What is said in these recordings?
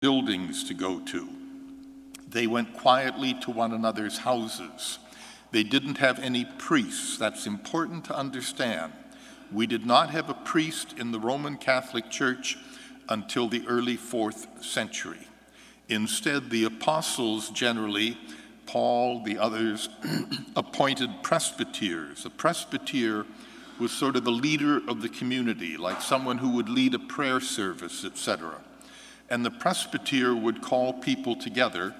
buildings to go to. They went quietly to one another's houses. They didn't have any priests. That's important to understand. We did not have a priest in the Roman Catholic Church until the early 4th century. Instead, the apostles generally, Paul, the others, appointed presbyters. A presbyter was sort of the leader of the community, like someone who would lead a prayer service, etc. And the presbyter would call people together.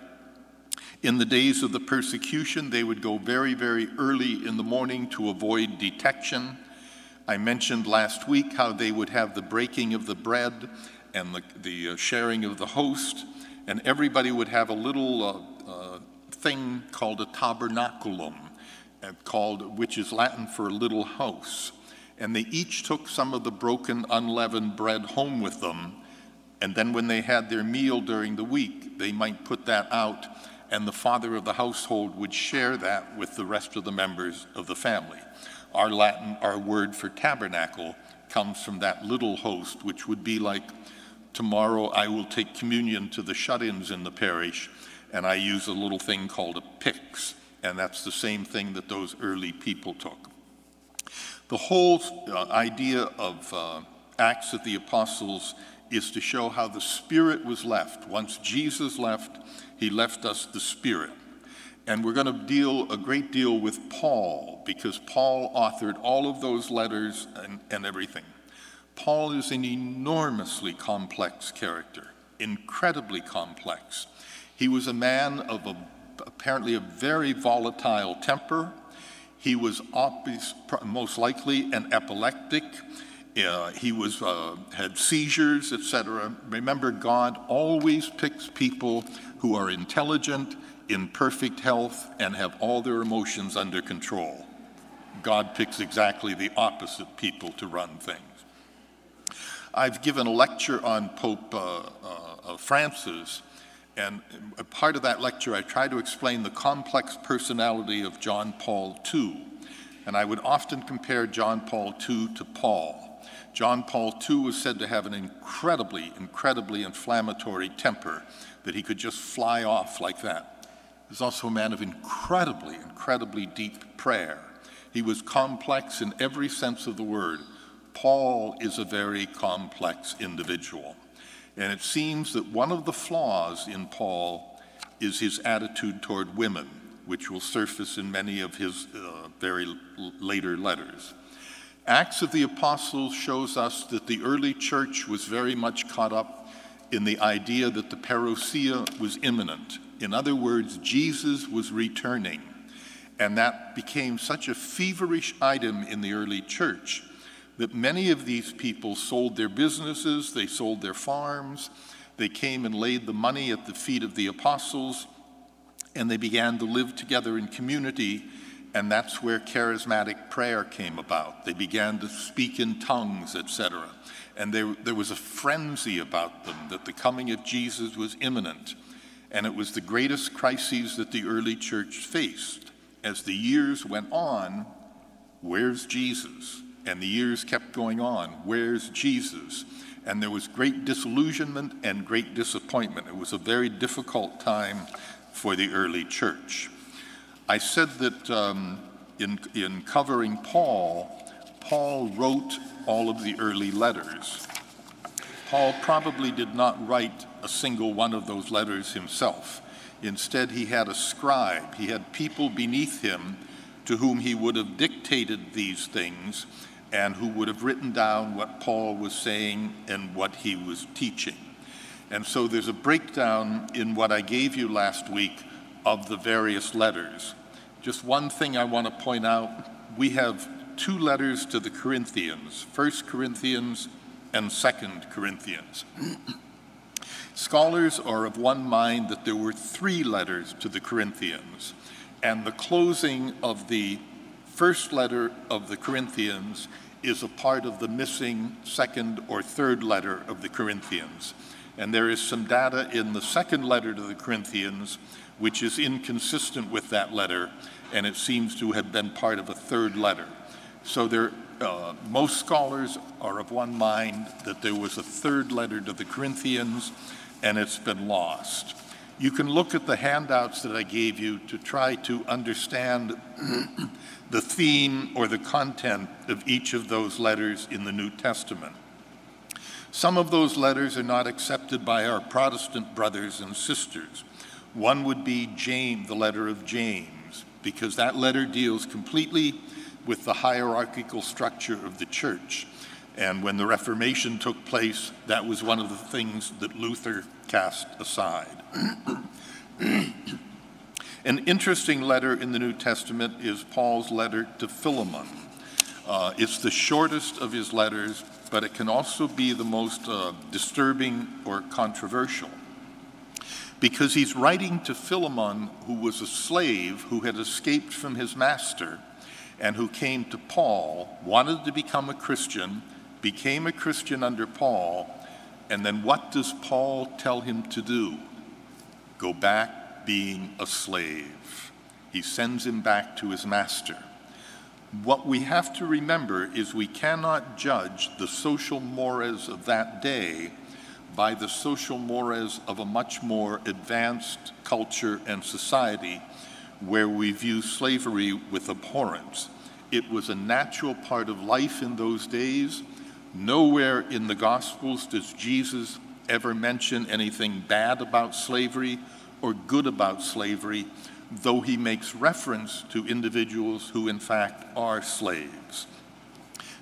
In the days of the persecution, they would go very, very early in the morning to avoid detection. I mentioned last week how they would have the breaking of the bread and the sharing of the host, and everybody would have a little thing called a tabernaculum, which is Latin for a little house. And they each took some of the broken, unleavened bread home with them, and then when they had their meal during the week, they might put that out, and the father of the household would share that with the rest of the members of the family. Our word for tabernacle comes from that little host, which would be like, tomorrow I will take communion to the shut-ins in the parish, and I use a little thing called a pyx, and that's the same thing that those early people took. The whole idea of Acts of the Apostles is to show how the Spirit was left. Once Jesus left, he left us the Spirit. And we're going to deal a great deal with Paul, because Paul authored all of those letters and everything. Paul is an enormously complex character, incredibly complex. He was a man of apparently a very volatile temper. He was most likely an epileptic. He had seizures, etc. Remember, God always picks people who are intelligent, in perfect health, and have all their emotions under control. God picks exactly the opposite people to run things. I've given a lecture on Pope Francis, and a part of that lecture I try to explain the complex personality of John Paul II. And I would often compare John Paul II to Paul. John Paul II was said to have an incredibly inflammatory temper, that he could just fly off like that. He was also a man of incredibly deep prayer. He was complex in every sense of the word. Paul is a very complex individual. And it seems that one of the flaws in Paul is his attitude toward women, which will surface in many of his very later letters. Acts of the Apostles shows us that the early church was very much caught up in the idea that the parousia was imminent. In other words, Jesus was returning. And that became such a feverish item in the early church that many of these people sold their businesses, they sold their farms, they came and laid the money at the feet of the apostles, and they began to live together in community, and that's where charismatic prayer came about. They began to speak in tongues, etc. And there was a frenzy about them, that the coming of Jesus was imminent. And it was the greatest crises that the early church faced. As the years went on, where's Jesus? And the years kept going on, where's Jesus? And there was great disillusionment and great disappointment. It was a very difficult time for the early church. I said that in covering Paul wrote all of the early letters. Paul probably did not write a single one of those letters himself. Instead, he had a scribe. He had people beneath him to whom he would have dictated these things and who would have written down what Paul was saying and what he was teaching. And so there's a breakdown in what I gave you last week of the various letters. Just one thing I want to point out, we have two letters to the Corinthians, 1 Corinthians and 2 Corinthians. Scholars are of one mind that there were 3 letters to the Corinthians, and the closing of the first letter of the Corinthians is a part of the missing second or third letter of the Corinthians. And there is some data in the second letter to the Corinthians which is inconsistent with that letter, and it seems to have been part of a third letter. So most scholars are of one mind that there was a third letter to the Corinthians, and it's been lost. You can look at the handouts that I gave you to try to understand the theme or the content of each of those letters in the New Testament. Some of those letters are not accepted by our Protestant brothers and sisters. One would be James, the letter of James, because that letter deals completely with the hierarchical structure of the church. And when the Reformation took place, that was one of the things that Luther cast aside. An interesting letter in the New Testament is Paul's letter to Philemon. It's the shortest of his letters, but it can also be the most disturbing or controversial, because he's writing to Philemon, who was a slave who had escaped from his master and who came to Paul, wanted to become a Christian, became a Christian under Paul, and then what does Paul tell him to do? Go back being a slave. He sends him back to his master. What we have to remember is we cannot judge the social mores of that day by the social mores of a much more advanced culture and society where we view slavery with abhorrence. It was a natural part of life in those days. Nowhere in the Gospels does Jesus ever mention anything bad about slavery or good about slavery, though he makes reference to individuals who in fact are slaves.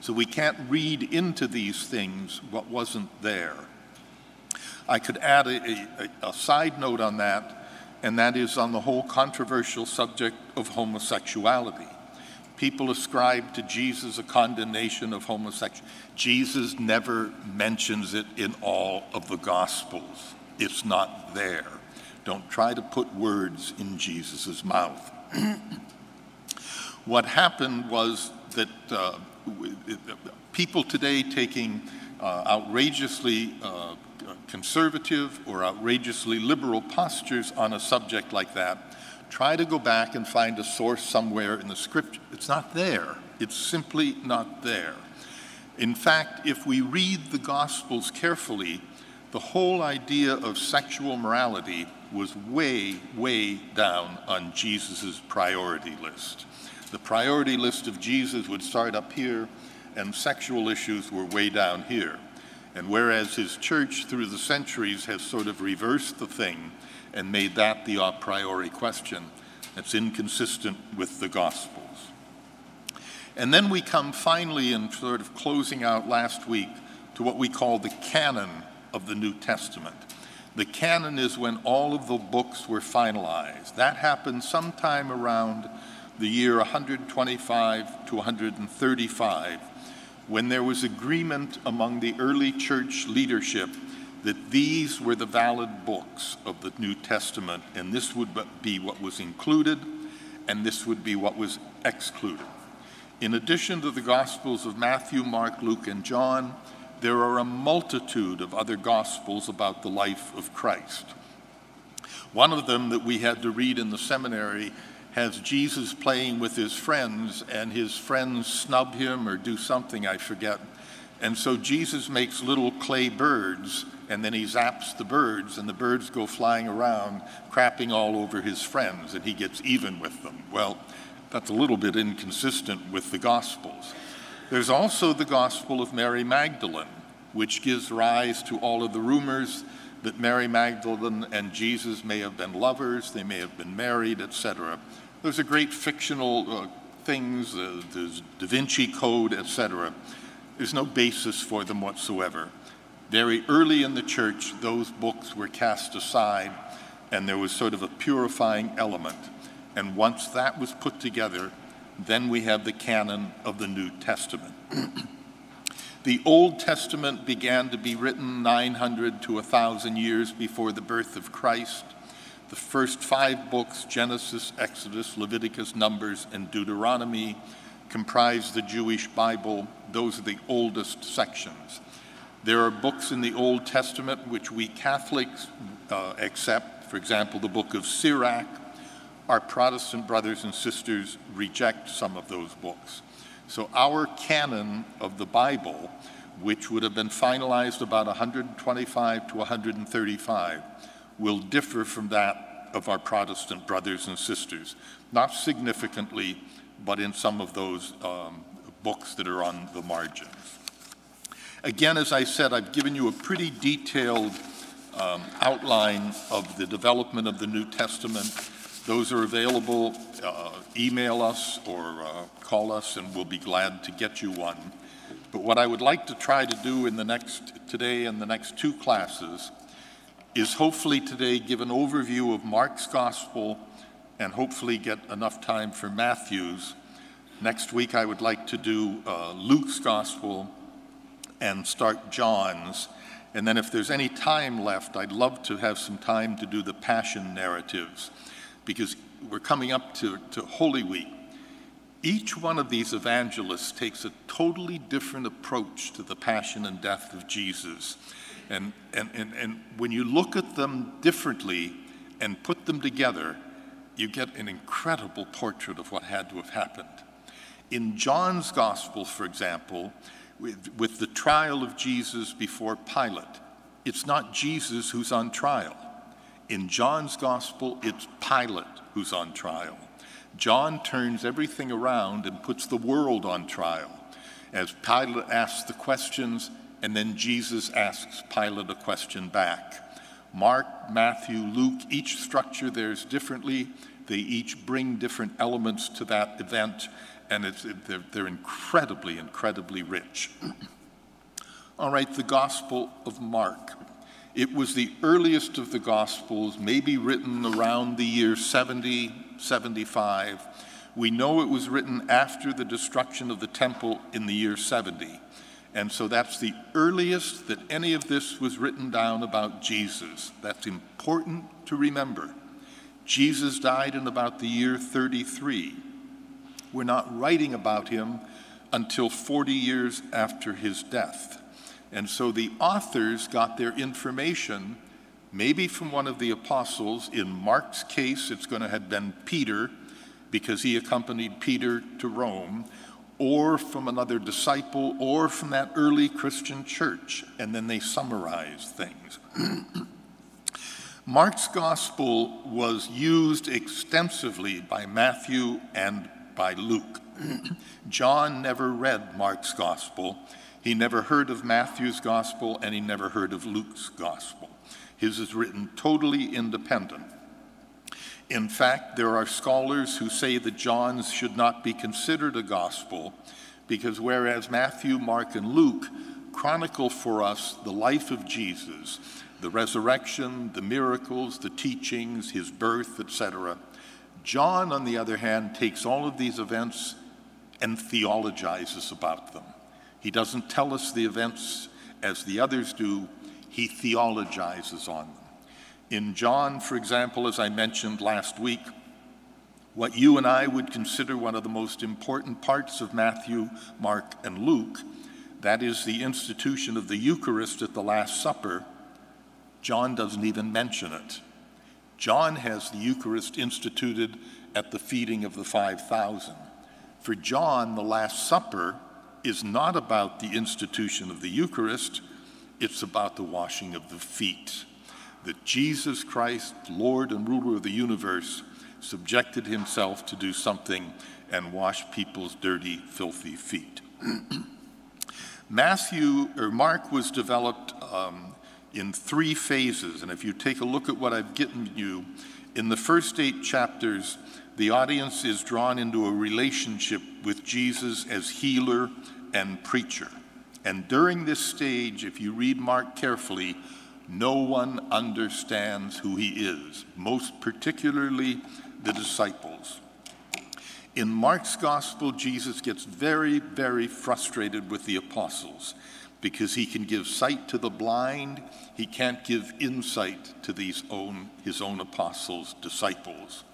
So we can't read into these things what wasn't there. I could add a side note on that, and that is on the whole controversial subject of homosexuality. People ascribe to Jesus a condemnation of homosexuality. Jesus never mentions it in all of the Gospels. It's not there. Don't try to put words in Jesus' mouth. What happened was that people today taking outrageously conservative or outrageously liberal postures on a subject like that try to go back and find a source somewhere in the scripture. It's not there. It's simply not there. In fact, if we read the Gospels carefully, the whole idea of sexual morality was way, way down on Jesus' priority list. The priority list of Jesus would start up here, and sexual issues were way down here. And whereas his church through the centuries has sort of reversed the thing and made that the a priori question, that's inconsistent with the Gospels. And then we come finally, in sort of closing out last week, to what we call the canon of the New Testament. The canon is when all of the books were finalized. That happened sometime around the year 125 to 135, when there was agreement among the early church leadership that these were the valid books of the New Testament, and this would be what was included, and this would be what was excluded. In addition to the Gospels of Matthew, Mark, Luke, and John, there are a multitude of other Gospels about the life of Christ. One of them that we had to read in the seminary has Jesus playing with his friends, and his friends snub him or do something, I forget. And so Jesus makes little clay birds, and then he zaps the birds, and the birds go flying around, crapping all over his friends, and he gets even with them. Well, that's a little bit inconsistent with the Gospels. There's also the Gospel of Mary Magdalene, which gives rise to all of the rumors that Mary Magdalene and Jesus may have been lovers, they may have been married, etc. Those are great fictional things, there's Da Vinci Code, etc. There's no basis for them whatsoever. Very early in the church, those books were cast aside, and there was sort of a purifying element. And once that was put together, then we have the canon of the New Testament. The Old Testament began to be written 900 to 1,000 years before the birth of Christ. The first 5 books, Genesis, Exodus, Leviticus, Numbers, and Deuteronomy, comprise the Jewish Bible. Those are the oldest sections. There are books in the Old Testament which we Catholics accept, for example, the book of Sirach. Our Protestant brothers and sisters reject some of those books. So our canon of the Bible, which would have been finalized about 125 to 135, will differ from that of our Protestant brothers and sisters, not significantly, but in some of those books that are on the margins. Again, as I said, I've given you a pretty detailed outline of the development of the New Testament. Those are available. Email us or call us, and we'll be glad to get you one. But what I would like to try to do today and the next two classes is hopefully today give an overview of Mark's Gospel and hopefully get enough time for Matthew's. Next week I would like to do Luke's Gospel and start John's. And then if there's any time left, I'd love to have some time to do the Passion narratives, because we're coming up to Holy Week. Each one of these evangelists takes a totally different approach to the passion and death of Jesus. And when you look at them differently and put them together, you get an incredible portrait of what had to have happened. In John's Gospel, for example, with the trial of Jesus before Pilate, it's not Jesus who's on trial. In John's Gospel, it's Pilate who's on trial. John turns everything around and puts the world on trial, as Pilate asks the questions, and then Jesus asks Pilate a question back. Mark, Matthew, Luke, each structure theirs differently. They each bring different elements to that event, and they're incredibly, incredibly rich. All right, the Gospel of Mark. It was the earliest of the Gospels, maybe written around the year 70, 75. We know it was written after the destruction of the temple in the year 70. And so that's the earliest that any of this was written down about Jesus. That's important to remember. Jesus died in about the year 33. We're not writing about him until 40 years after his death. And so the authors got their information maybe from one of the apostles. In Mark's case, it's going to have been Peter, because he accompanied Peter to Rome, or from another disciple, or from that early Christian church, and then they summarize things. Mark's Gospel was used extensively by Matthew and by Luke. John never read Mark's Gospel. He never heard of Matthew's Gospel, and he never heard of Luke's Gospel. His is written totally independent. In fact, there are scholars who say that John's should not be considered a gospel, because whereas Matthew, Mark, and Luke chronicle for us the life of Jesus, the resurrection, the miracles, the teachings, his birth, etc., John, on the other hand, takes all of these events and theologizes about them. He doesn't tell us the events as the others do. He theologizes on them. In John, for example, as I mentioned last week, what you and I would consider one of the most important parts of Matthew, Mark, and Luke, that is the institution of the Eucharist at the Last Supper, John doesn't even mention it. John has the Eucharist instituted at the feeding of the 5,000. For John, the Last Supper is not about the institution of the Eucharist, it's about the washing of the feet. That Jesus Christ, Lord and ruler of the universe, subjected himself to do something and wash people's dirty, filthy feet. Mark was developed in 3 phases, and if you take a look at what I've given you, in the first 8 chapters, the audience is drawn into a relationship with Jesus as healer and preacher. And during this stage, if you read Mark carefully, no one understands who he is, most particularly the disciples. In Mark's Gospel, Jesus gets very, very frustrated with the apostles because he can give sight to the blind, he can't give insight to his own apostles, disciples.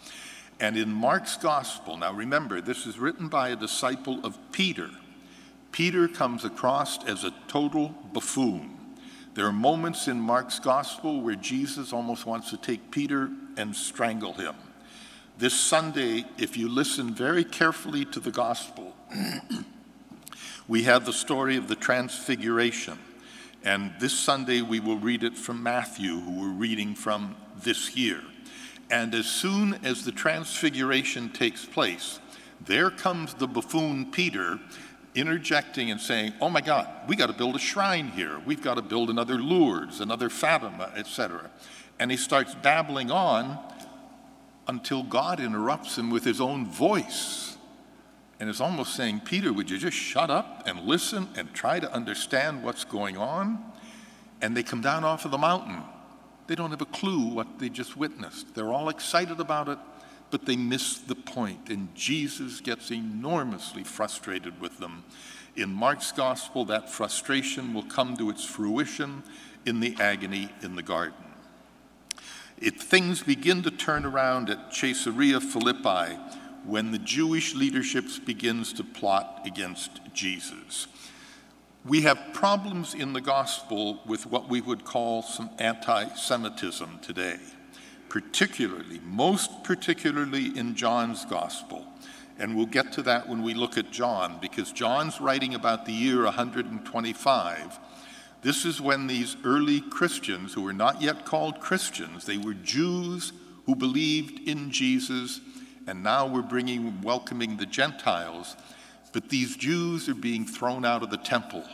And in Mark's Gospel, now remember, this is written by a disciple of Peter. Peter comes across as a total buffoon. There are moments in Mark's Gospel where Jesus almost wants to take Peter and strangle him. This Sunday, if you listen very carefully to the Gospel, We have the story of the Transfiguration, and this Sunday we will read it from Matthew, who we're reading from this year. And as soon as the Transfiguration takes place, there comes the buffoon Peter interjecting and saying, oh my God, we got to build a shrine here. We've got to build another Lourdes, another Fatima, etc. And he starts babbling on until God interrupts him with his own voice. And is almost saying, Peter, would you just shut up and listen and try to understand what's going on? And they come down off of the mountain. They don't have a clue what they just witnessed. They're all excited about it, but they miss the point. And Jesus gets enormously frustrated with them. In Mark's gospel, that frustration will come to its fruition in the agony in the garden. If things begin to turn around at Caesarea Philippi, when the Jewish leadership begins to plot against Jesus. We have problems in the gospel with what we would call some anti-Semitism today, most particularly in John's gospel. And we'll get to that when we look at John, because John's writing about the year 125. This is when these early Christians, who were not yet called Christians, they were Jews who believed in Jesus, and now we're welcoming the Gentiles, but these Jews are being thrown out of the temple.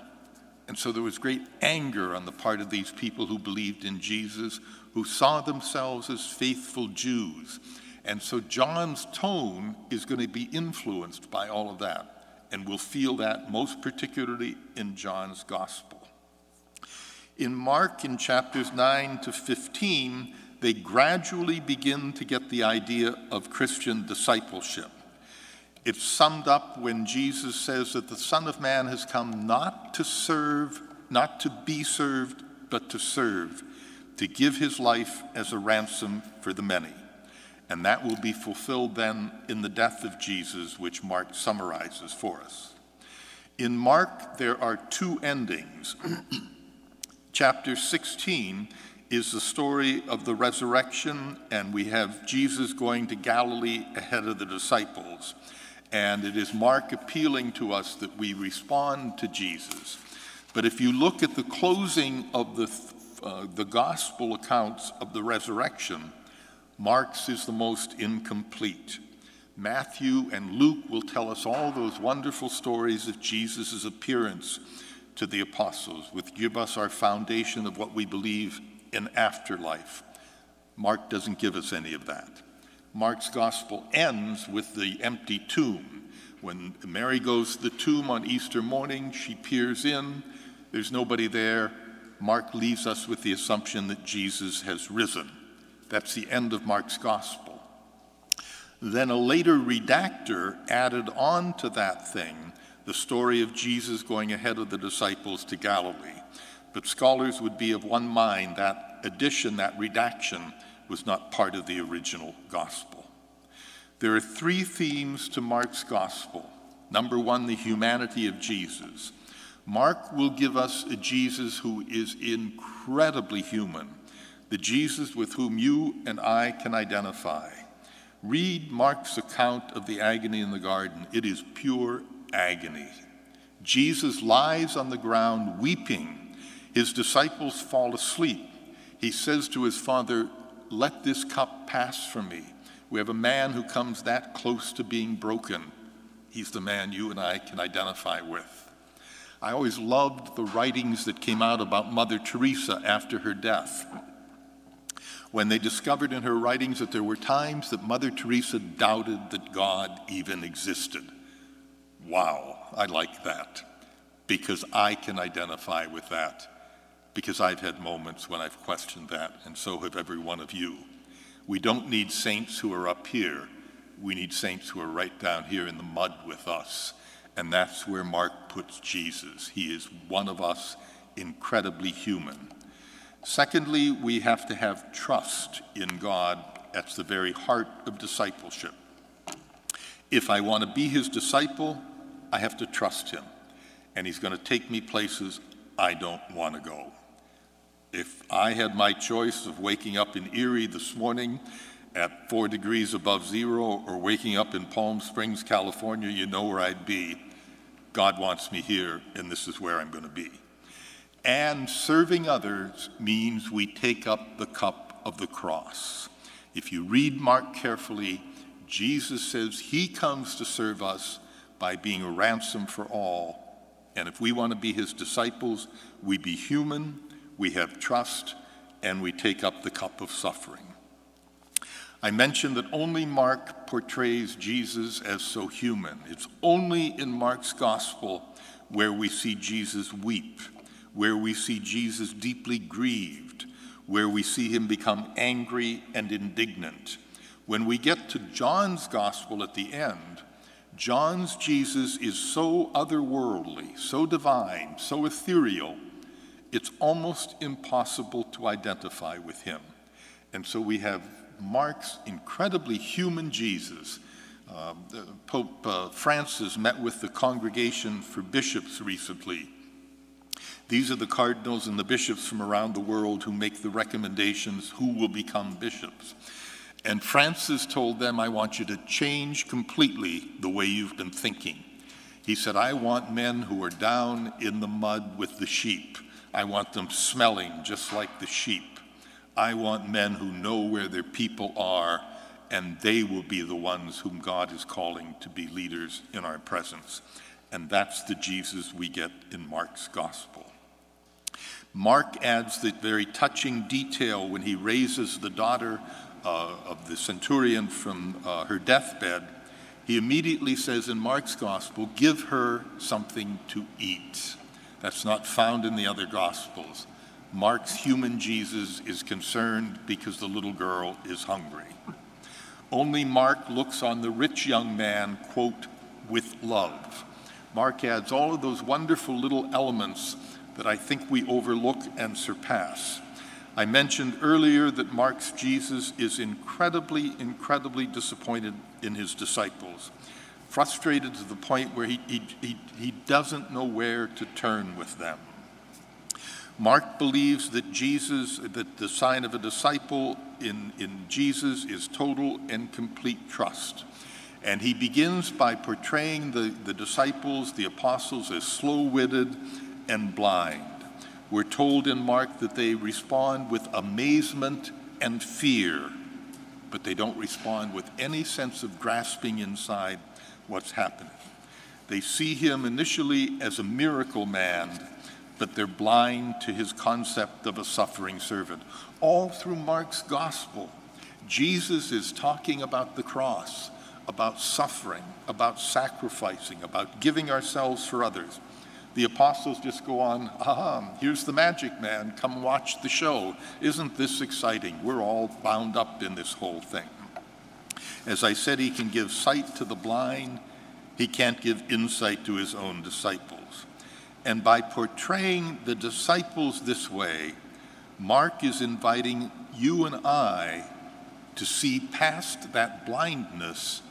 And so there was great anger on the part of these people who believed in Jesus, who saw themselves as faithful Jews. And so John's tone is going to be influenced by all of that, and we'll feel that most particularly in John's gospel. In Mark, in chapters 9 to 15, they gradually begin to get the idea of Christian discipleship. It's summed up when Jesus says that the Son of Man has come not to be served, but to serve, to give his life as a ransom for the many. And that will be fulfilled then in the death of Jesus, which Mark summarizes for us. In Mark, there are two endings. Chapter 16 is the story of the resurrection, and we have Jesus going to Galilee ahead of the disciples. And it is Mark appealing to us that we respond to Jesus. But if you look at the closing of the gospel accounts of the resurrection, Mark's is the most incomplete. Matthew and Luke will tell us all those wonderful stories of Jesus' appearance to the apostles, which give us our foundation of what we believe in afterlife. Mark doesn't give us any of that. Mark's gospel ends with the empty tomb. When Mary goes to the tomb on Easter morning, she peers in, there's nobody there. Mark leaves us with the assumption that Jesus has risen. That's the end of Mark's gospel. Then a later redactor added on to that thing the story of Jesus going ahead of the disciples to Galilee. But scholars would be of one mind that addition, that redaction, was not part of the original gospel. There are three themes to Mark's gospel. Number one, the humanity of Jesus. Mark will give us a Jesus who is incredibly human, the Jesus with whom you and I can identify. Read Mark's account of the agony in the garden. It is pure agony. Jesus lies on the ground weeping. His disciples fall asleep. He says to his Father, let this cup pass from me. We have a man who comes that close to being broken. He's the man you and I can identify with. I always loved the writings that came out about Mother Teresa after her death, when they discovered in her writings that there were times that Mother Teresa doubted that God even existed. Wow, I like that, because I can identify with that, because I've had moments when I've questioned that, and so have every one of you. We don't need saints who are up here. We need saints who are right down here in the mud with us, and that's where Mark puts Jesus. He is one of us, incredibly human. Secondly, we have to have trust in God. That's the very heart of discipleship. If I want to be his disciple, I have to trust him, and he's going to take me places I don't want to go. If I had my choice of waking up in Erie this morning at 4 degrees above zero or waking up in Palm Springs, California, you know where I'd be. God wants me here, and this is where I'm going to be. And serving others means we take up the cup of the cross. If you read Mark carefully, Jesus says he comes to serve us by being a ransom for all. And if we want to be his disciples, we be human, we have trust, and we take up the cup of suffering. I mentioned that only Mark portrays Jesus as so human. It's only in Mark's gospel where we see Jesus weep, where we see Jesus deeply grieved, where we see him become angry and indignant. When we get to John's gospel at the end, John's Jesus is so otherworldly, so divine, so ethereal, it's almost impossible to identify with him. And so we have Mark's incredibly human Jesus. Pope Francis met with the Congregation for Bishops recently. These are the cardinals and the bishops from around the world who make the recommendations who will become bishops. And Francis told them, I want you to change completely the way you've been thinking. He said, I want men who are down in the mud with the sheep. I want them smelling just like the sheep. I want men who know where their people are, and they will be the ones whom God is calling to be leaders in our presence. And that's the Jesus we get in Mark's gospel. Mark adds the very touching detail when he raises the daughter of the centurion from her deathbed. He immediately says in Mark's gospel, give her something to eat. That's not found in the other gospels. Mark's human Jesus is concerned because the little girl is hungry. Only Mark looks on the rich young man, quote, with love. Mark adds all of those wonderful little elements that I think we overlook and surpass. I mentioned earlier that Mark's Jesus is incredibly, incredibly disappointed in his disciples, frustrated to the point where he doesn't know where to turn with them. Mark believes that that the sign of a disciple in Jesus is total and complete trust. And he begins by portraying the disciples, the apostles, as slow-witted and blind. We're told in Mark that they respond with amazement and fear, but they don't respond with any sense of grasping inside what's happening. They see him initially as a miracle man, but they're blind to his concept of a suffering servant. All through Mark's gospel, Jesus is talking about the cross, about suffering, about sacrificing, about giving ourselves for others. The apostles just go on, here's the magic man, come watch the show. Isn't this exciting? We're all bound up in this whole thing. As I said, he can give sight to the blind. He can't give insight to his own disciples. And by portraying the disciples this way, Mark is inviting you and I to see past that blindness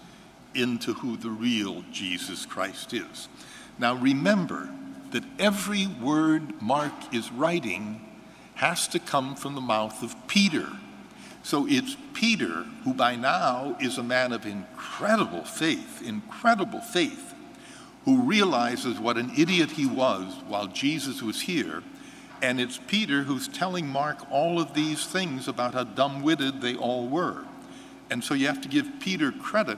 into who the real Jesus Christ is. Now remember that every word Mark is writing has to come from the mouth of Peter. So it's Peter, who by now is a man of incredible faith, who realizes what an idiot he was while Jesus was here. And it's Peter who's telling Mark all of these things about how dumb-witted they all were. And so you have to give Peter credit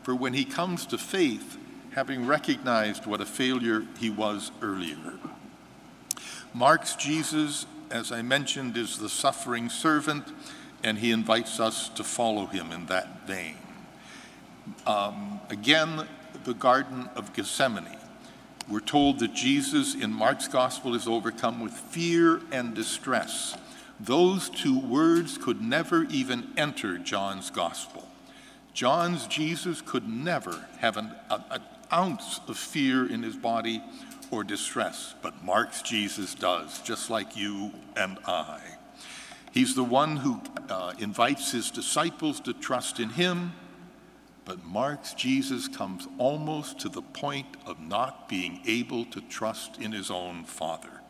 for when he comes to faith, having recognized what a failure he was earlier. Mark's Jesus, as I mentioned, is the suffering servant, and he invites us to follow him in that vein. Again, the Garden of Gethsemane. We're told that Jesus in Mark's gospel is overcome with fear and distress. Those two words could never even enter John's gospel. John's Jesus could never have an ounce of fear in his body or distress, but Mark's Jesus does, just like you and I. He's the one who invites his disciples to trust in him, but Mark's Jesus comes almost to the point of not being able to trust in his own Father.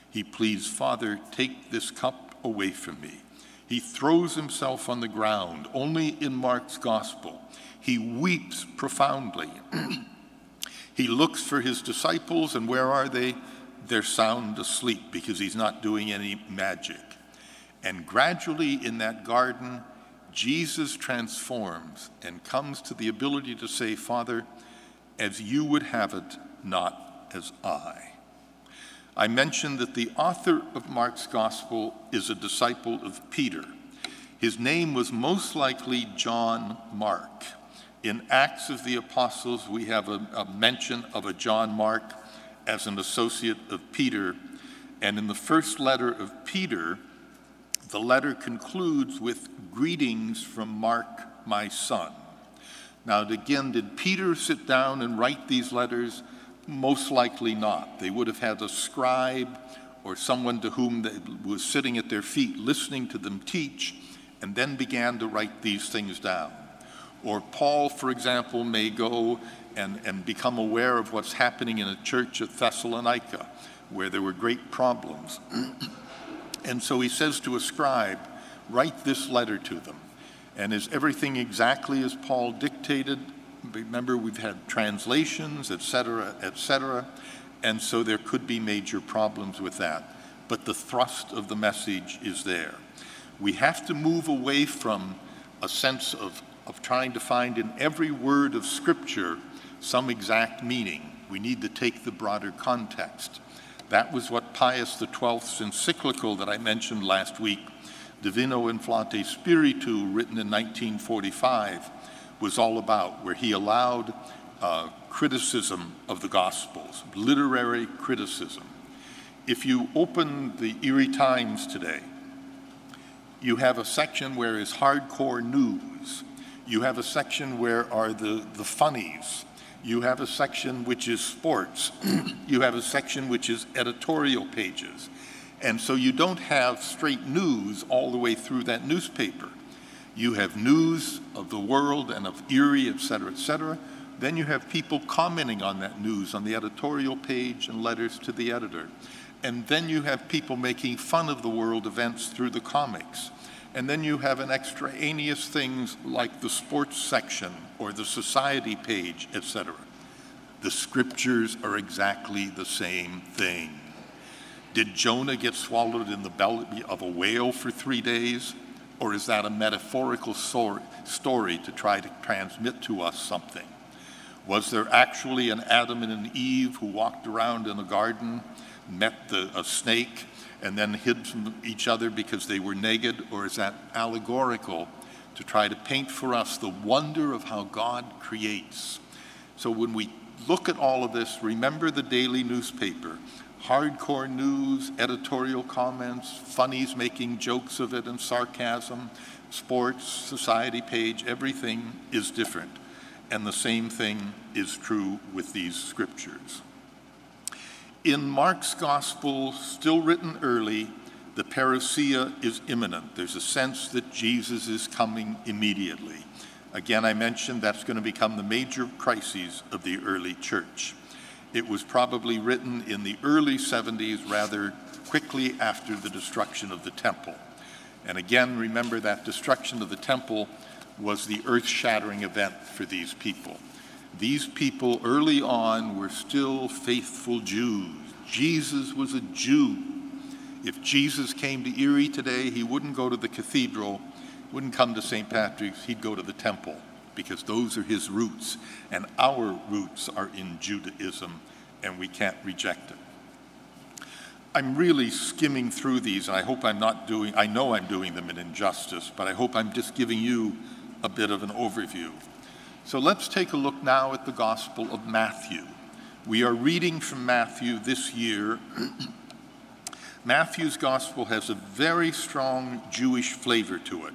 He pleads, Father, take this cup away from me. He throws himself on the ground. Only in Mark's gospel, he weeps profoundly. He looks for his disciples, and where are they? They're sound asleep because he's not doing any magic. And gradually in that garden, Jesus transforms and comes to the ability to say, Father, as you would have it, not as I. I mentioned that the author of Mark's gospel is a disciple of Peter. His name was most likely John Mark. In Acts of the Apostles, we have a mention of a John Mark as an associate of Peter. And in the first letter of Peter, the letter concludes with greetings from Mark, my son. Now, again, did Peter sit down and write these letters? Most likely not. They would have had a scribe or someone to whom they was sitting at their feet listening to them teach, and then began to write these things down. Or Paul, for example, may go and become aware of what's happening in a church at Thessalonica, where there were great problems. And so he says to a scribe, write this letter to them. And is everything exactly as Paul dictated? Remember, we've had translations, etc., etc., and so there could be major problems with that. But the thrust of the message is there. We have to move away from a sense of trying to find in every word of Scripture some exact meaning. We need to take the broader context. That was what Pius XII's encyclical that I mentioned last week, Divino Inflate Spiritu, written in 1945, was all about, where he allowed criticism of the Gospels, literary criticism. If you open the Erie Times today, you have a section where is hardcore news. You have a section where are the funnies. You have a section which is sports. You have a section which is editorial pages. And so you don't have straight news all the way through that newspaper. You have news of the world and of Erie, et cetera, et cetera. Then you have people commenting on that news on the editorial page and letters to the editor. And then you have people making fun of the world events through the comics. And then you have an extraneous things like the sports section or the society page, etc. The Scriptures are exactly the same thing. Did Jonah get swallowed in the belly of a whale for 3 days? Or is that a metaphorical story to try to transmit to us something? Was there actually an Adam and an Eve who walked around in a garden, met a snake, and then hid from each other because they were naked? Or is that allegorical to try to paint for us the wonder of how God creates? So when we look at all of this, remember the daily newspaper. Hardcore news, editorial comments, funnies making jokes of it and sarcasm, sports, society page, everything is different. And the same thing is true with these Scriptures. In Mark's Gospel, still written early, the parousia is imminent. There's a sense that Jesus is coming immediately. Again, I mentioned that's going to become the major crises of the early church. It was probably written in the early 70s, rather quickly after the destruction of the temple. And again, remember that destruction of the temple was the earth-shattering event for these people. These people early on were still faithful Jews. Jesus was a Jew. If Jesus came to Erie today, he wouldn't go to the cathedral, wouldn't come to St. Patrick's, he'd go to the temple, because those are his roots, and our roots are in Judaism, and we can't reject it. I'm really skimming through these, and I know I'm doing them an injustice, but I hope I'm just giving you a bit of an overview. So let's take a look now at the Gospel of Matthew. We are reading from Matthew this year. Matthew's Gospel has a very strong Jewish flavor to it.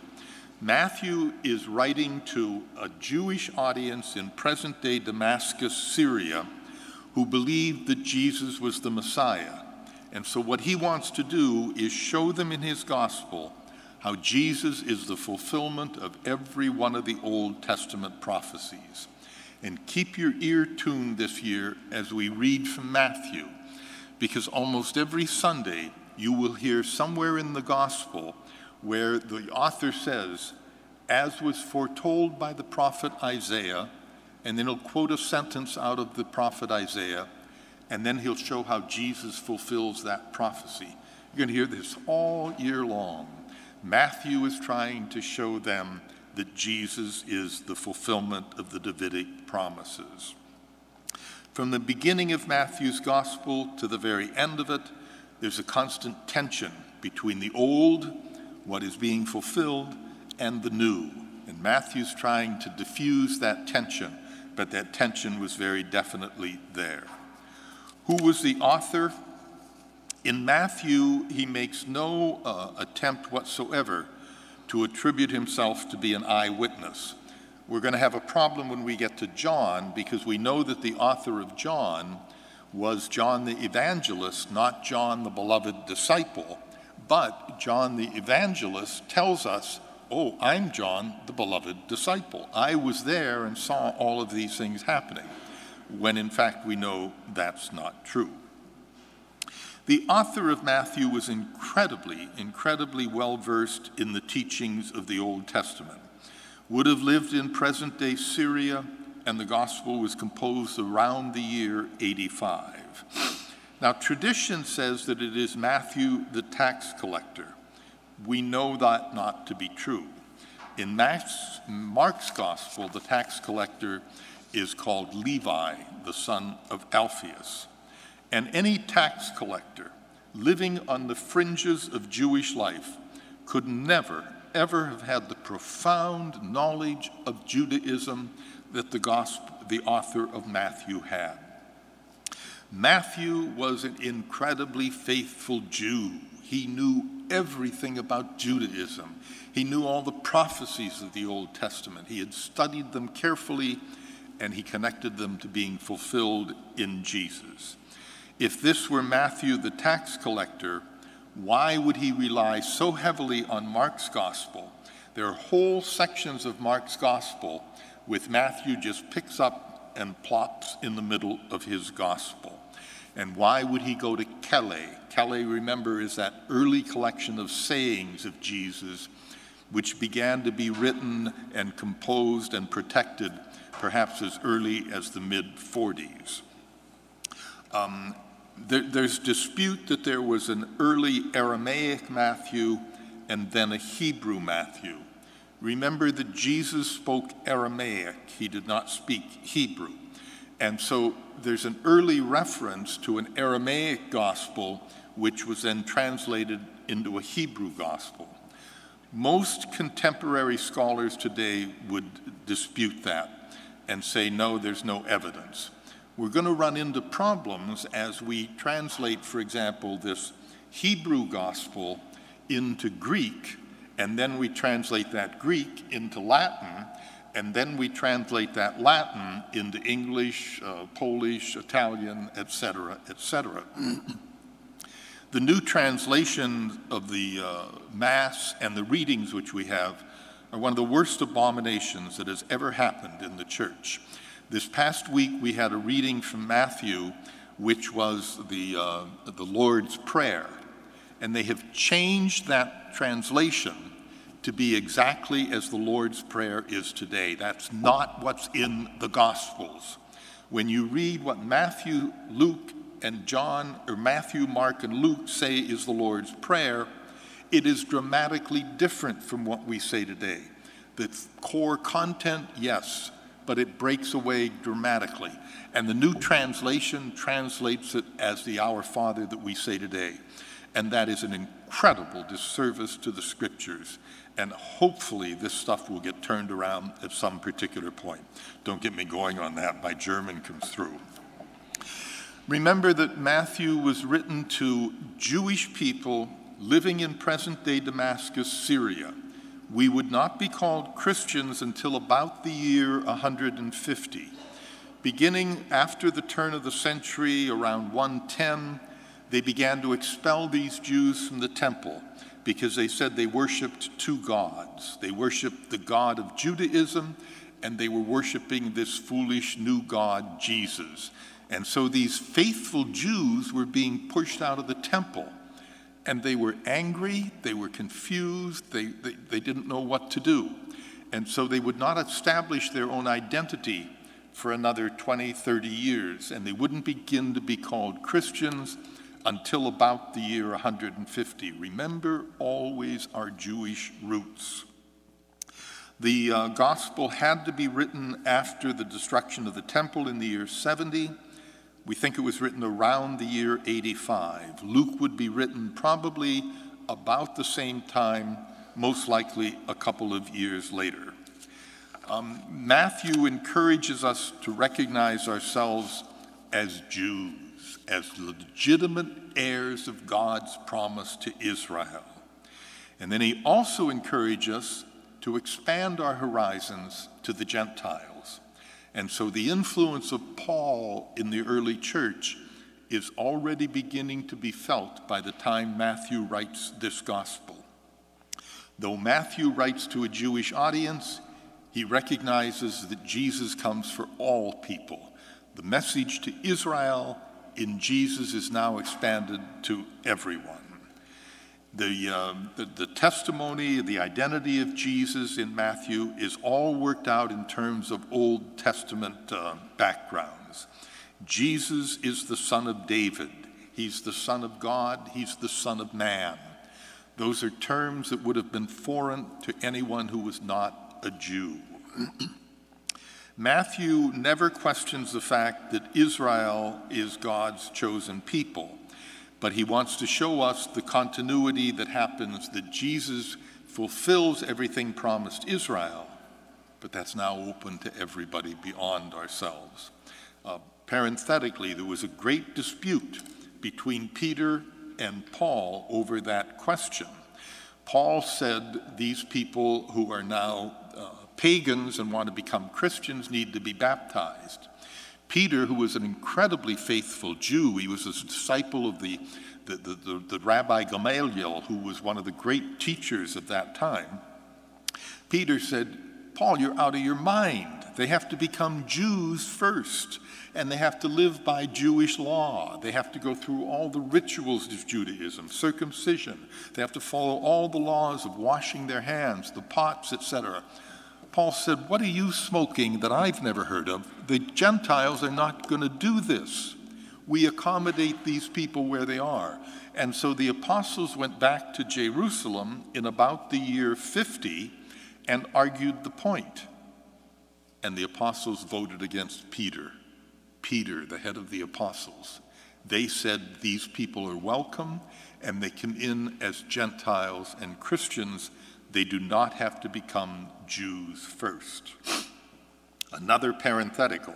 Matthew is writing to a Jewish audience in present-day Damascus, Syria, who believed that Jesus was the Messiah. And so what he wants to do is show them in his Gospel how Jesus is the fulfillment of every one of the Old Testament prophecies. And keep your ear tuned this year as we read from Matthew, because almost every Sunday you will hear somewhere in the Gospel where the author says, as was foretold by the prophet Isaiah, and then he'll quote a sentence out of the prophet Isaiah, and then he'll show how Jesus fulfills that prophecy. You're going to hear this all year long. Matthew is trying to show them that Jesus is the fulfillment of the Davidic promises. From the beginning of Matthew's gospel to the very end of it, there's a constant tension between the old, what is being fulfilled, and the new. And Matthew's trying to diffuse that tension, but that tension was very definitely there. Who was the author? In Matthew, he makes no attempt whatsoever to attribute himself to be an eyewitness. We're going to have a problem when we get to John, because we know that the author of John was John the Evangelist, not John the beloved disciple. But John the Evangelist tells us, oh, I'm John the beloved disciple. I was there and saw all of these things happening, when in fact we know that's not true. The author of Matthew was incredibly well-versed in the teachings of the Old Testament, would have lived in present-day Syria, and the gospel was composed around the year 85. Now, tradition says that it is Matthew the tax collector. We know that not to be true. In Mark's gospel, the tax collector is called Levi, the son of Alphaeus. And any tax collector living on the fringes of Jewish life could never, ever have had the profound knowledge of Judaism that the author of Matthew had. Matthew was an incredibly faithful Jew. He knew everything about Judaism. He knew all the prophecies of the Old Testament. He had studied them carefully, and he connected them to being fulfilled in Jesus. If this were Matthew the tax collector, why would he rely so heavily on Mark's gospel? There are whole sections of Mark's gospel with Matthew just picks up and plops in the middle of his gospel. And why would he go to Kele? Kele, remember, is that early collection of sayings of Jesus, which began to be written and composed and protected perhaps as early as the mid-40s. There's dispute that there was an early Aramaic Matthew and then a Hebrew Matthew. Remember that Jesus spoke Aramaic. He did not speak Hebrew. And so there's an early reference to an Aramaic gospel, which was then translated into a Hebrew gospel. Most contemporary scholars today would dispute that and say, no, there's no evidence. We're going to run into problems as we translate, for example, this Hebrew gospel into Greek, and then we translate that Greek into Latin, and then we translate that Latin into English, Polish, Italian, etc., etc. The new translation of the Mass and the readings which we have are one of the worst abominations that has ever happened in the church. This past week, we had a reading from Matthew, which was the Lord's Prayer, and they have changed that translation to be exactly as the Lord's Prayer is today. That's not what's in the Gospels. When you read what Matthew, Luke, and John, or Matthew, Mark, and Luke say is the Lord's Prayer, it is dramatically different from what we say today. The core content, yes, but it breaks away dramatically. And the new translation translates it as the Our Father that we say today. And that is an incredible disservice to the Scriptures. And hopefully this stuff will get turned around at some particular point. Don't get me going on that. My German comes through. Remember that Matthew was written to Jewish people living in present-day Damascus, Syria. We would not be called Christians until about the year 150. Beginning after the turn of the century, around 110, they began to expel these Jews from the temple because they said they worshiped two gods. They worshiped the God of Judaism, and they were worshiping this foolish new God, Jesus. And so these faithful Jews were being pushed out of the temple. And they were angry, they were confused, they didn't know what to do. And so they would not establish their own identity for another 20, 30 years, and they wouldn't begin to be called Christians until about the year 150. Remember always our Jewish roots. The gospel had to be written after the destruction of the temple in the year 70. We think it was written around the year 85. Luke would be written probably about the same time, most likely a couple of years later. Matthew encourages us to recognize ourselves as Jews, as legitimate heirs of God's promise to Israel. And then he also encourages us to expand our horizons to the Gentiles. And so the influence of Paul in the early church is already beginning to be felt by the time Matthew writes this gospel. Though Matthew writes to a Jewish audience, he recognizes that Jesus comes for all people. The message to Israel in Jesus is now expanded to everyone. The testimony, the identity of Jesus in Matthew is all worked out in terms of Old Testament backgrounds. Jesus is the Son of David. He's the Son of God. He's the Son of Man. Those are terms that would have been foreign to anyone who was not a Jew. Matthew never questions the fact that Israel is God's chosen people, but he wants to show us the continuity that happens, that Jesus fulfills everything promised Israel, but that's now open to everybody beyond ourselves. Parenthetically, there was a great dispute between Peter and Paul over that question. Paul said these people who are now pagans and want to become Christians need to be baptized. Peter, who was an incredibly faithful Jew, he was a disciple of the Rabbi Gamaliel, who was one of the great teachers of that time. Peter said, Paul, you're out of your mind. They have to become Jews first, and they have to live by Jewish law. They have to go through all the rituals of Judaism, circumcision. They have to follow all the laws of washing their hands, the pots, etc. Paul said, what are you smoking that I've never heard of? The Gentiles are not going to do this. We accommodate these people where they are. And so the apostles went back to Jerusalem in about the year 50 and argued the point. And the apostles voted against Peter. Peter, the head of the apostles. They said these people are welcome and they come in as Gentiles and Christians. They do not have to become Jews first. Another parenthetical.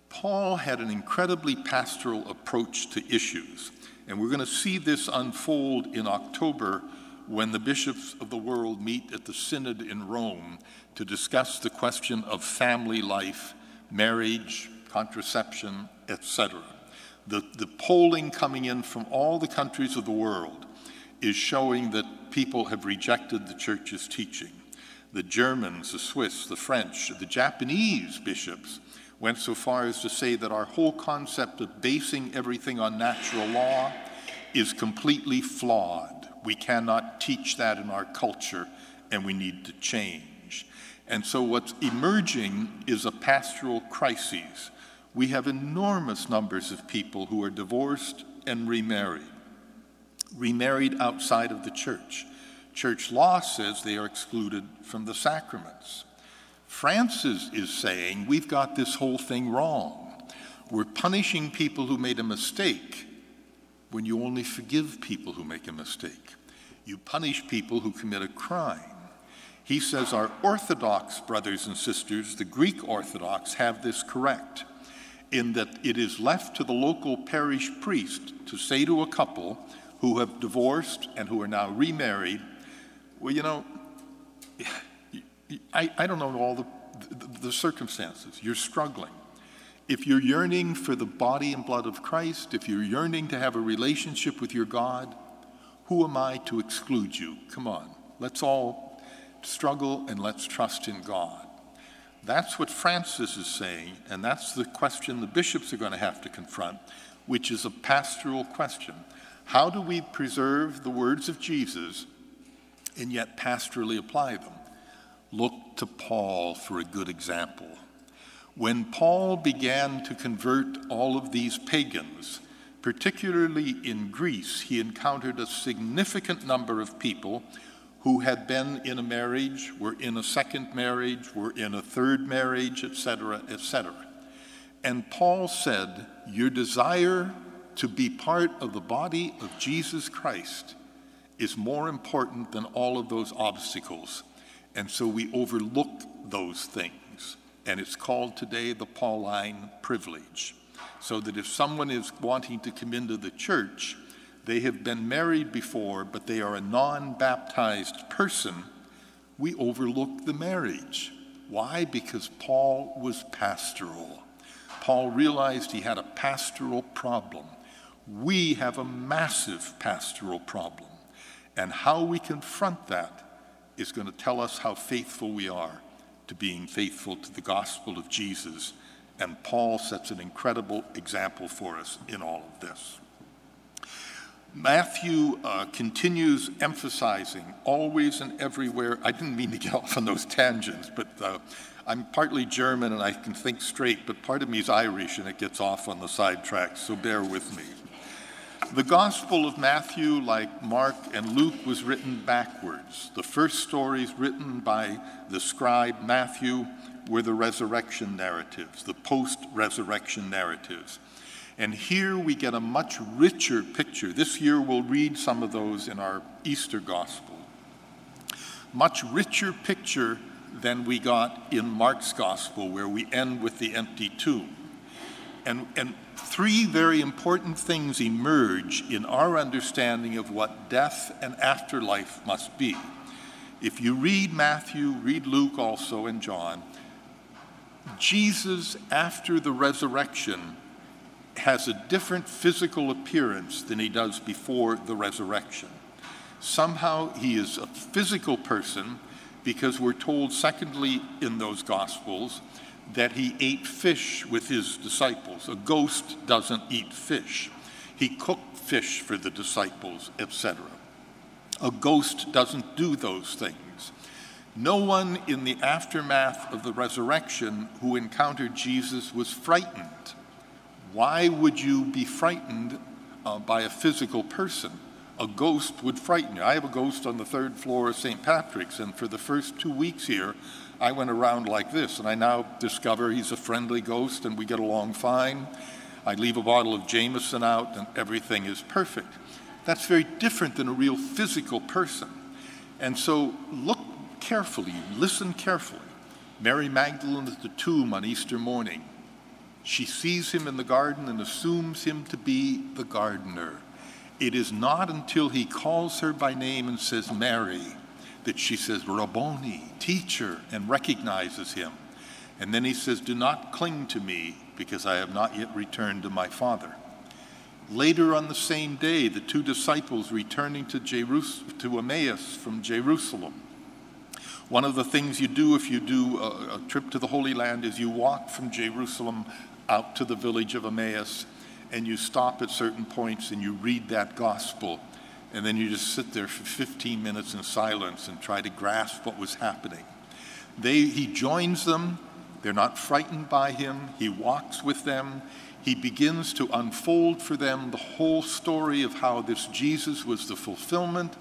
Paul had an incredibly pastoral approach to issues, and we're going to see this unfold in October when the bishops of the world meet at the Synod in Rome to discuss the question of family life, marriage, contraception, etc. The polling coming in from all the countries of the world is showing that people have rejected the church's teaching. The Germans, the Swiss, the French, the Japanese bishops went so far as to say that our whole concept of basing everything on natural law is completely flawed. We cannot teach that in our culture, and we need to change. And so what's emerging is a pastoral crisis. We have enormous numbers of people who are divorced and remarried outside of the church. Church law says they are excluded from the sacraments. Francis is saying we've got this whole thing wrong. We're punishing people who made a mistake when you only forgive people who make a mistake. You punish people who commit a crime. He says our Orthodox brothers and sisters, the Greek Orthodox, have this correct, in that it is left to the local parish priest to say to a couple who have divorced and who are now remarried, well, you know, I don't know all the circumstances. You're struggling. If you're yearning for the body and blood of Christ, if you're yearning to have a relationship with your God, who am I to exclude you? Come on, let's all struggle and let's trust in God. That's what Francis is saying, and that's the question the bishops are going to have to confront, which is a pastoral question. How do we preserve the words of Jesus and yet pastorally apply them? Look to Paul for a good example. When Paul began to convert all of these pagans, particularly in Greece, he encountered a significant number of people who had been in a marriage, were in a second marriage, were in a third marriage, etc., etc. And Paul said, your desire to be part of the body of Jesus Christ is more important than all of those obstacles. And so we overlook those things. And it's called today the Pauline privilege. So that if someone is wanting to come into the church, they have been married before, but they are a non-baptized person, we overlook the marriage. Why? Because Paul was pastoral. Paul realized he had a pastoral problem. We have a massive pastoral problem. And how we confront that is going to tell us how faithful we are to being faithful to the gospel of Jesus. And Paul sets an incredible example for us in all of this. Matthew continues emphasizing always and everywhere. I didn't mean to get off on those tangents, but I'm partly German and I can think straight, but part of me is Irish and it gets off on the sidetracks, so bear with me. The Gospel of Matthew, like Mark and Luke, was written backwards. The first stories written by the scribe Matthew were the resurrection narratives, the post-resurrection narratives. And here we get a much richer picture. This year we'll read some of those in our Easter Gospel. Much richer picture than we got in Mark's Gospel, where we end with the empty tomb. And three very important things emerge in our understanding of what death and afterlife must be. If you read Matthew, read Luke also, and John, Jesus, after the resurrection, has a different physical appearance than he does before the resurrection. Somehow he is a physical person because we're told, secondly, in those Gospels, that he ate fish with his disciples. A ghost doesn't eat fish. He cooked fish for the disciples, etc. A ghost doesn't do those things. No one in the aftermath of the resurrection who encountered Jesus was frightened. Why would you be frightened by a physical person? A ghost would frighten you. I have a ghost on the 3rd floor of St. Patrick's, and for the first 2 weeks here, I went around like this, and I now discover he's a friendly ghost and we get along fine. I leave a bottle of Jameson out and everything is perfect. That's very different than a real physical person. And so look carefully, listen carefully. Mary Magdalene at the tomb on Easter morning. She sees him in the garden and assumes him to be the gardener. It is not until he calls her by name and says, Mary, that she says, Rabboni, teacher, and recognizes him. And then he says, do not cling to me, because I have not yet returned to my Father. Later on the same day, the 2 disciples returning to Emmaus from Jerusalem. One of the things you do if you do a trip to the Holy Land is you walk from Jerusalem out to the village of Emmaus, and you stop at certain points and you read that gospel, and then you just sit there for 15 minutes in silence and try to grasp what was happening. He joins them. They're not frightened by him. He walks with them. He begins to unfold for them the whole story of how this Jesus was the fulfillment.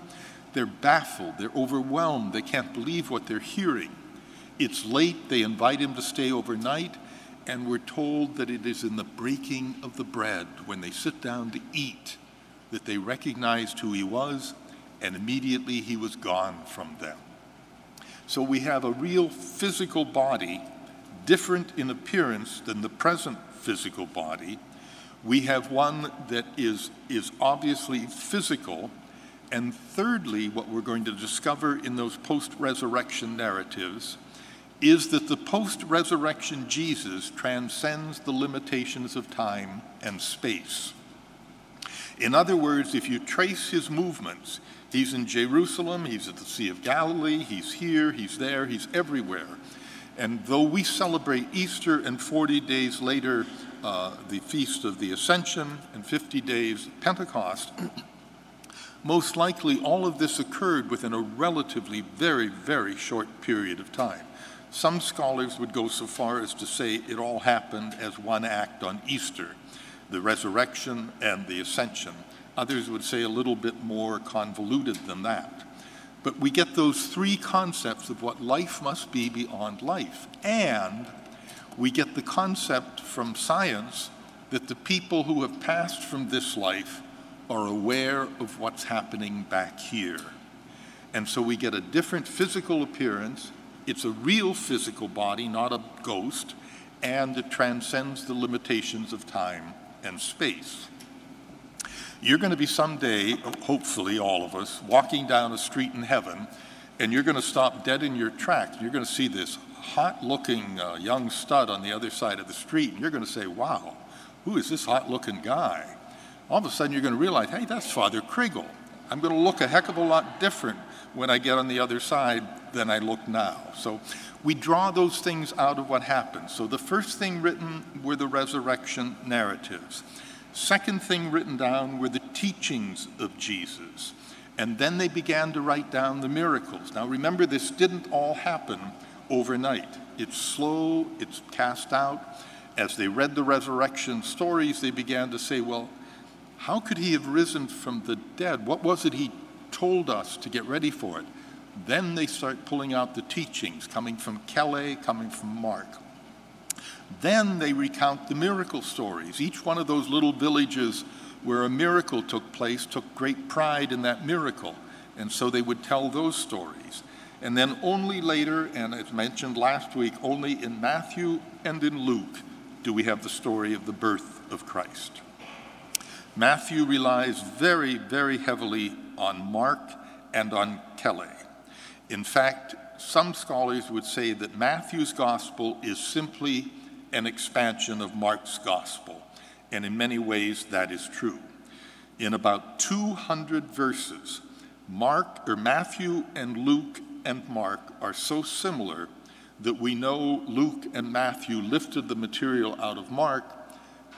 They're baffled. They're overwhelmed. They can't believe what they're hearing. It's late. They invite him to stay overnight, and we're told that it is in the breaking of the bread, when they sit down to eat, that they recognized who he was, and immediately he was gone from them. So we have a real physical body, different in appearance than the present physical body. We have one that is obviously physical. And thirdly, what we're going to discover in those post-resurrection narratives is that the post-resurrection Jesus transcends the limitations of time and space. In other words, if you trace his movements, he's in Jerusalem, he's at the Sea of Galilee, he's here, he's there, he's everywhere. And though we celebrate Easter and 40 days later the Feast of the Ascension and 50 days Pentecost, most likely all of this occurred within a relatively very, very short period of time. Some scholars would go so far as to say it all happened as one act on Easter, the resurrection and the ascension. Others would say a little bit more convoluted than that. But we get those three concepts of what life must be beyond life. And we get the concept from science that the people who have passed from this life are aware of what's happening back here. And so we get a different physical appearance. It's a real physical body, not a ghost, and it transcends the limitations of time and space. You're going to be someday, hopefully all of us, walking down a street in heaven, and you're going to stop dead in your tracks. You're going to see this hot-looking young stud on the other side of the street, and you're going to say, wow, who is this hot-looking guy? All of a sudden you're going to realize, hey, that's Father Kriegel. I'm going to look a heck of a lot different when I get on the other side than I look now. So we draw those things out of what happened. So the first thing written were the resurrection narratives. Second thing written down were the teachings of Jesus. And then they began to write down the miracles. Now remember, this didn't all happen overnight. It's slow, it's cast out. As they read the resurrection stories, they began to say, well, how could he have risen from the dead? What was it he told us to get ready for it? Then they start pulling out the teachings, coming from Kelly, coming from Mark. Then they recount the miracle stories. Each one of those little villages where a miracle took place took great pride in that miracle. And so they would tell those stories. And then only later, and as mentioned last week, only in Matthew and in Luke do we have the story of the birth of Christ. Matthew relies very, very heavily on Mark and on Kelly. In fact, some scholars would say that Matthew's gospel is simply an expansion of Mark's gospel, and in many ways that is true. In about 200 verses, Matthew and Luke and Mark are so similar that we know Luke and Matthew lifted the material out of Mark.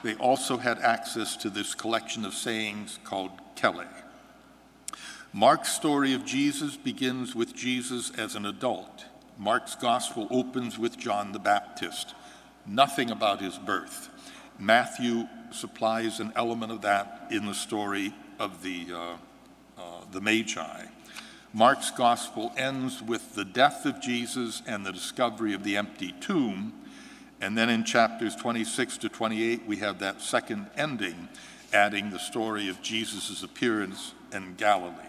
They also had access to this collection of sayings called Kelly. Mark's story of Jesus begins with Jesus as an adult. Mark's gospel opens with John the Baptist. Nothing about his birth. Matthew supplies an element of that in the story of the Magi. Mark's gospel ends with the death of Jesus and the discovery of the empty tomb. And then in chapters 26 to 28, we have that second ending, adding the story of Jesus' appearance in Galilee.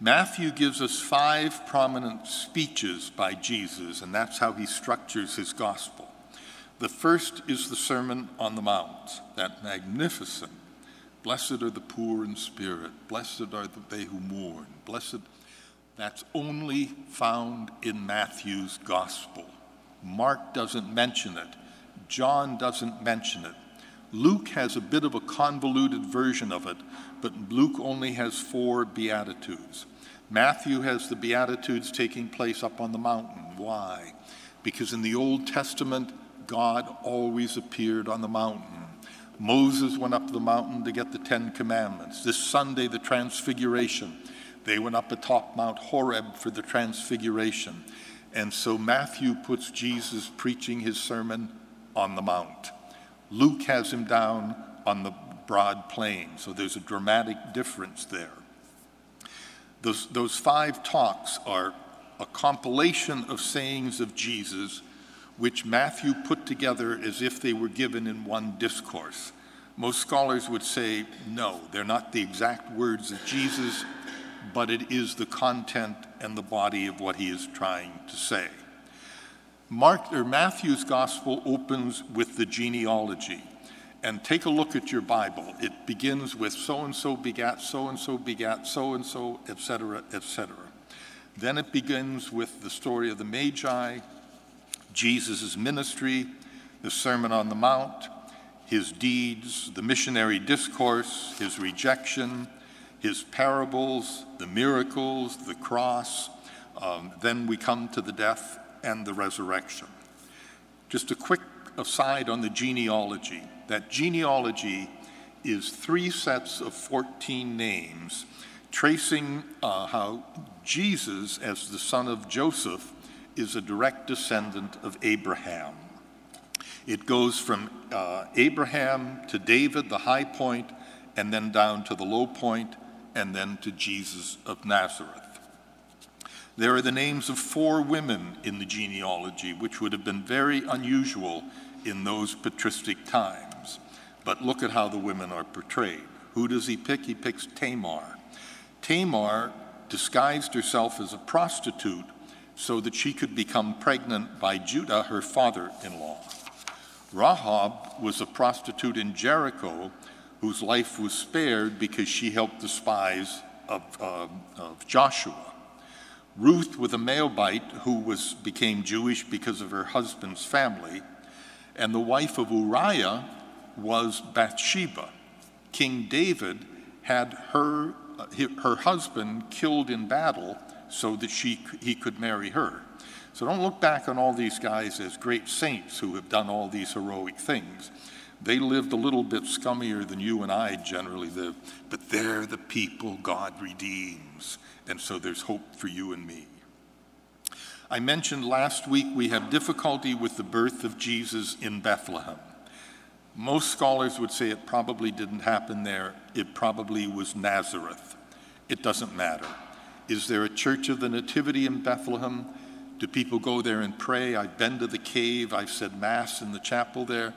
Matthew gives us 5 prominent speeches by Jesus, and that's how he structures his gospel. The first is the Sermon on the Mount, that magnificent, blessed are the poor in spirit, blessed are they who mourn, blessed. That's only found in Matthew's gospel. Mark doesn't mention it. John doesn't mention it. Luke has a bit of a convoluted version of it, but Luke only has 4 Beatitudes. Matthew has the Beatitudes taking place up on the mountain. Why? Because in the Old Testament, God always appeared on the mountain. Moses went up the mountain to get the 10 Commandments. This Sunday, the Transfiguration. They went up atop Mount Horeb for the Transfiguration. And so Matthew puts Jesus preaching his sermon on the Mount. Luke has him down on the broad plain, so there's a dramatic difference there. Those 5 talks are a compilation of sayings of Jesus, which Matthew put together as if they were given in one discourse. Most scholars would say, no, they're not the exact words of Jesus, but it is the content and the body of what he is trying to say. Matthew's gospel opens with the genealogy. And take a look at your Bible. It begins with so-and-so begat so-and-so begat so-and-so, etc., etc. Then it begins with the story of the Magi, Jesus' ministry, the Sermon on the Mount, his deeds, the missionary discourse, his rejection, his parables, the miracles, the cross. Then we come to the death and the resurrection. Just a quick aside on the genealogy. That genealogy is 3 sets of 14 names, tracing how Jesus, as the son of Joseph, is a direct descendant of Abraham. It goes from Abraham to David, the high point, and then down to the low point, and then to Jesus of Nazareth. There are the names of 4 women in the genealogy, which would have been very unusual in those patristic times. But look at how the women are portrayed. Who does he pick? He picks Tamar. Tamar disguised herself as a prostitute so that she could become pregnant by Judah, her father-in-law. Rahab was a prostitute in Jericho whose life was spared because she helped the spies of Joshua. Ruth was a Moabite who became Jewish because of her husband's family, and the wife of Uriah was Bathsheba. King David had her husband killed in battle so that he could marry her. So don't look back on all these guys as great saints who have done all these heroic things. They lived a little bit scummier than you and I generally live, but they're the people God redeems, and so there's hope for you and me. I mentioned last week we have difficulty with the birth of Jesus in Bethlehem. Most scholars would say it probably didn't happen there. It probably was Nazareth. It doesn't matter. Is there a church of the Nativity in Bethlehem? Do people go there and pray? I've been to the cave. I've said Mass in the chapel there.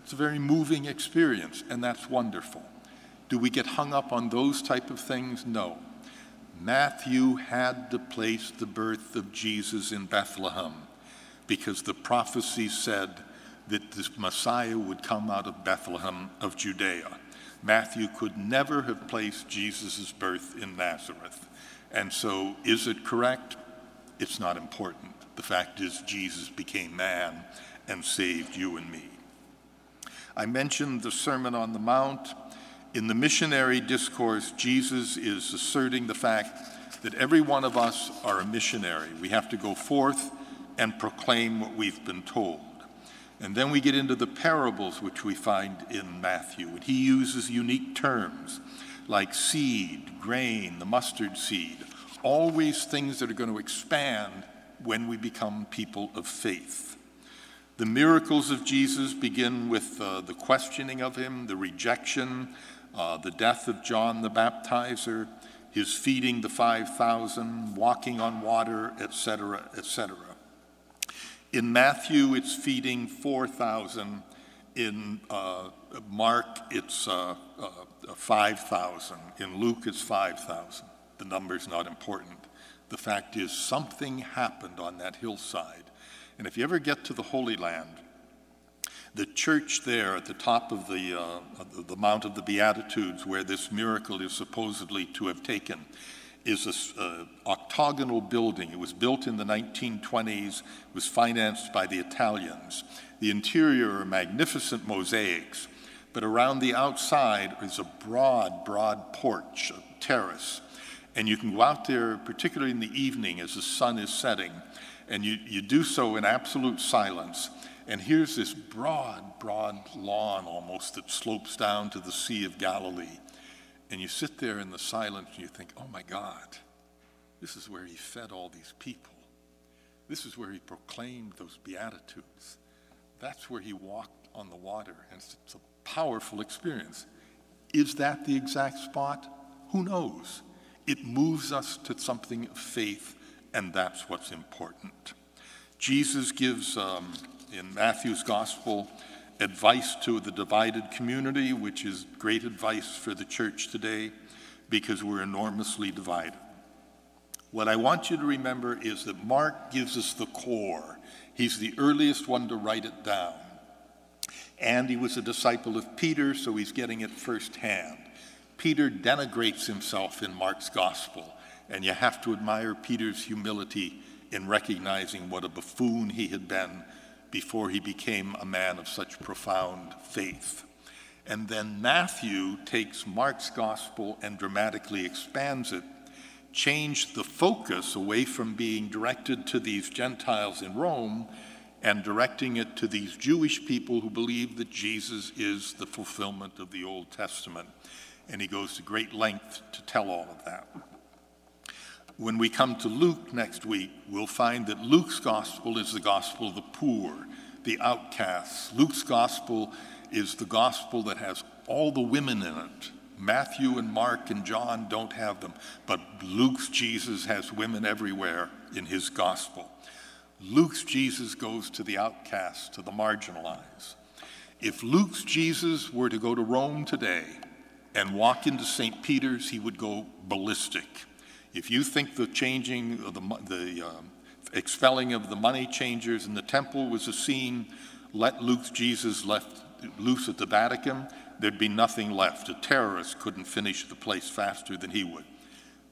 It's a very moving experience, and that's wonderful. Do we get hung up on those type of things? No. Matthew had to place the birth of Jesus in Bethlehem because the prophecy said that the Messiah would come out of Bethlehem of Judea. Matthew could never have placed Jesus' birth in Nazareth. And so, is it correct? It's not important. The fact is, Jesus became man and saved you and me. I mentioned the Sermon on the Mount. In the missionary discourse, Jesus is asserting the fact that every one of us are a missionary. We have to go forth and proclaim what we've been told. And then we get into the parables which we find in Matthew, and he uses unique terms like seed, grain, the mustard seed, always things that are going to expand when we become people of faith. The miracles of Jesus begin with the questioning of him, the rejection, the death of John the Baptizer, his feeding the 5,000, walking on water, etc., etc. In Matthew, it's feeding 4,000. In Mark, it's 5,000. In Luke, it's 5,000. The number's not important. The fact is, something happened on that hillside. And if you ever get to the Holy Land, the church there at the top of the Mount of the Beatitudes, where this miracle is supposedly to have taken, is an octagonal building. It was built in the 1920s, was financed by the Italians. The interior are magnificent mosaics, but around the outside is a broad porch, a terrace. And you can go out there, particularly in the evening as the sun is setting, and you do so in absolute silence. And here's this broad lawn almost that slopes down to the Sea of Galilee. And you sit there in the silence and you think, oh my God, this is where he fed all these people. This is where he proclaimed those Beatitudes. That's where he walked on the water. And it's a powerful experience. Is that the exact spot? Who knows? It moves us to something of faith, and that's what's important. Jesus gives, in Matthew's gospel, advice to the divided community, which is great advice for the church today because we're enormously divided. What I want you to remember is that Mark gives us the core. He's the earliest one to write it down. And he was a disciple of Peter, so he's getting it firsthand. Peter denigrates himself in Mark's gospel, and you have to admire Peter's humility in recognizing what a buffoon he had been before he became a man of such profound faith. And then Matthew takes Mark's gospel and dramatically expands it, changed the focus away from being directed to these Gentiles in Rome and directing it to these Jewish people who believe that Jesus is the fulfillment of the Old Testament. And he goes to great length to tell all of that. When we come to Luke next week, we'll find that Luke's gospel is the gospel of the poor, the outcasts. Luke's gospel is the gospel that has all the women in it. Matthew and Mark and John don't have them, but Luke's Jesus has women everywhere in his gospel. Luke's Jesus goes to the outcasts, to the marginalized. If Luke's Jesus were to go to Rome today and walk into St. Peter's, he would go ballistic. If you think the changing of the expelling of the money changers in the temple was a scene, let Luke's Jesus left loose at the Vatican, there'd be nothing left. A terrorist couldn't finish the place faster than he would.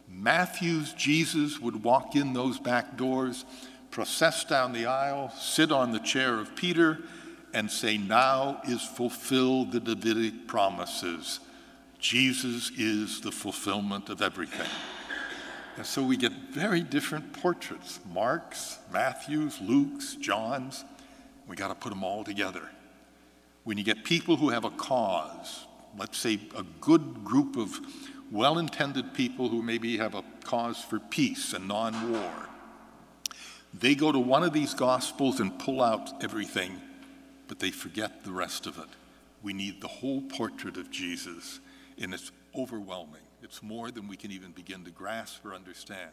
Matthew's Jesus would walk in those back doors, process down the aisle, sit on the chair of Peter, and say, "Now is fulfilled the Davidic promises." Jesus is the fulfillment of everything. And so we get very different portraits, Mark's, Matthew's, Luke's, John's. We got to put them all together. When you get people who have a cause, let's say a good group of well-intended people who maybe have a cause for peace and non-war, they go to one of these gospels and pull out everything, but they forget the rest of it. We need the whole portrait of Jesus, and it's overwhelming. It's more than we can even begin to grasp or understand.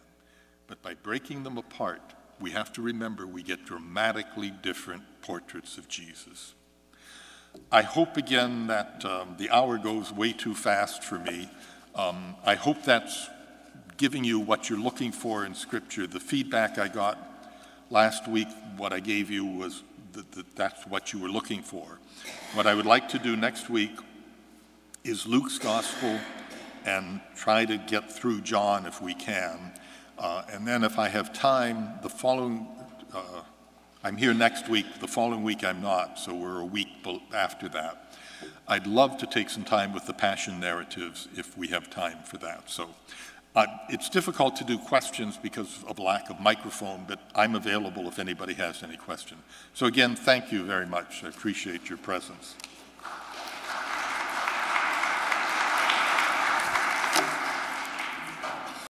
But by breaking them apart, we have to remember we get dramatically different portraits of Jesus. I hope again that the hour goes way too fast for me. I hope that's giving you what you're looking for in Scripture. The feedback I got last week, what I gave you was that that's what you were looking for. What I would like to do next week is Luke's Gospel and try to get through John if we can. And then if I have time, the following, I'm here next week, the following week I'm not, so we're a week after that. I'd love to take some time with the Passion narratives if we have time for that. So it's difficult to do questions because of lack of microphone, but I'm available if anybody has any question. So again, thank you very much. I appreciate your presence.